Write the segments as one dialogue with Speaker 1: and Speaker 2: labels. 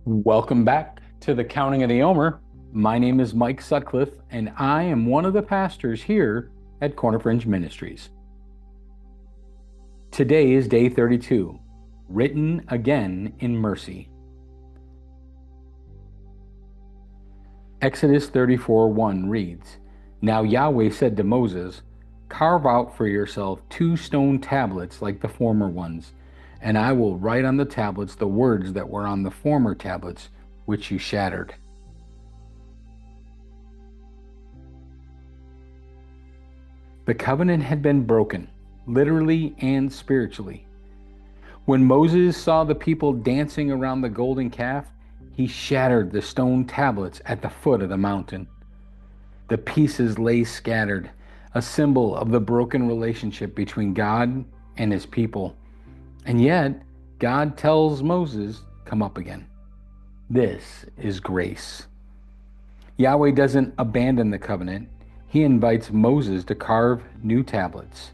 Speaker 1: Welcome back to the Counting of the Omer. My name is Mike Sutcliffe, and I am one of the pastors here at Fringe Ministries. Today is day 32, written again in mercy. Exodus 34:1 reads, Now Yahweh said to Moses, Carve out for yourself 2 stone tablets like the former ones, and I will write on the tablets the words that were on the former tablets, which you shattered. The covenant had been broken, literally and spiritually. When Moses saw the people dancing around the golden calf, he shattered the stone tablets at the foot of the mountain. The pieces lay scattered, a symbol of the broken relationship between God and his people. And yet, God tells Moses, Come up again. This is grace. Yahweh doesn't abandon the covenant. He invites Moses to carve new tablets,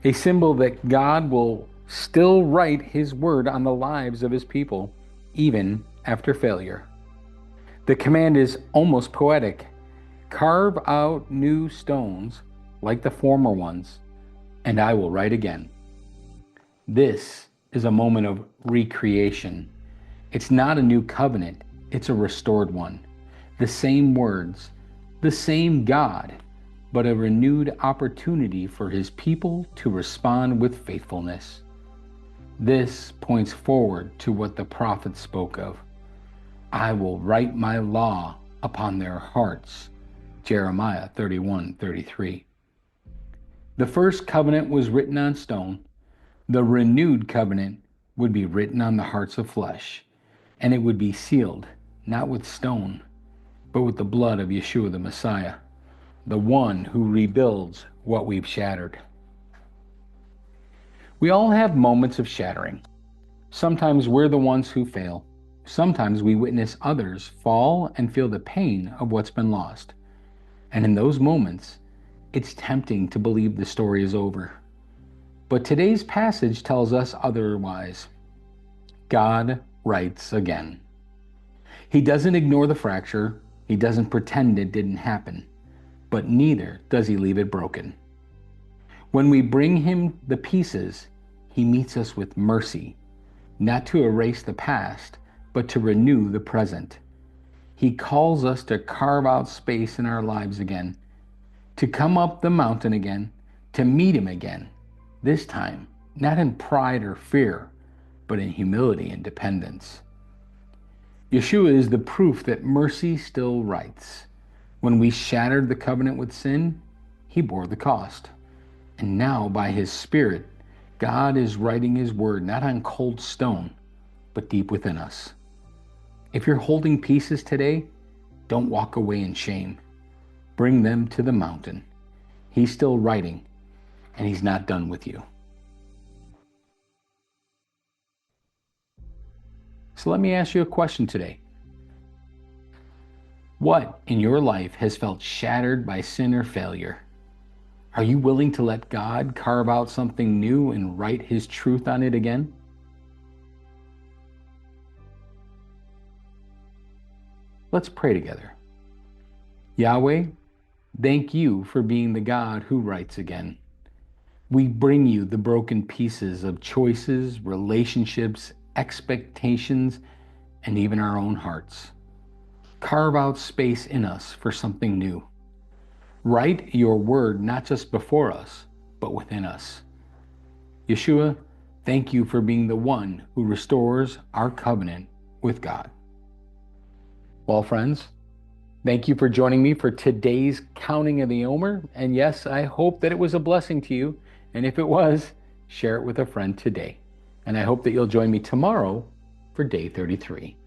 Speaker 1: a symbol that God will still write his word on the lives of his people, even after failure. The command is almost poetic. Carve out new stones like the former ones, and I will write again. This is a moment of recreation. It's not a new covenant, it's a restored one. The same words, the same God, but a renewed opportunity for his people to respond with faithfulness. This points forward to what the prophet spoke of. I will write my law upon their hearts. Jeremiah 31:33. The first covenant was written on stone. The renewed covenant would be written on the hearts of flesh, and it would be sealed, not with stone, but with the blood of Yeshua the Messiah, the one who rebuilds what we've shattered. We all have moments of shattering. Sometimes we're the ones who fail. Sometimes we witness others fall and feel the pain of what's been lost. And in those moments, it's tempting to believe the story is over. But today's passage tells us otherwise. God writes again. He doesn't ignore the fracture. He doesn't pretend it didn't happen. But neither does he leave it broken. When we bring him the pieces, he meets us with mercy, not to erase the past, but to renew the present. He calls us to carve out space in our lives again, to come up the mountain again, to meet him again, this time not in pride or fear, but in humility and dependence. Yeshua is the proof that mercy still writes. When we shattered the covenant with sin, he bore the cost. And now, by his Spirit, God is writing his word not on cold stone, but deep within us. If you're holding pieces today, don't walk away in shame. Bring them to the mountain. He's still writing, and he's not done with you. So let me ask you a question today. What in your life has felt shattered by sin or failure? Are you willing to let God carve out something new and write his truth on it again? Let's pray together. Yahweh, thank you for being the God who writes again. We bring you the broken pieces of choices, relationships, expectations, and even our own hearts. Carve out space in us for something new. Write your word not just before us, but within us. Yeshua, thank you for being the one who restores our covenant with God. Well, friends, thank you for joining me for today's Counting of the Omer. And yes, I hope that it was a blessing to you. And if it was, share it with a friend today. And I hope that you'll join me tomorrow for day 33.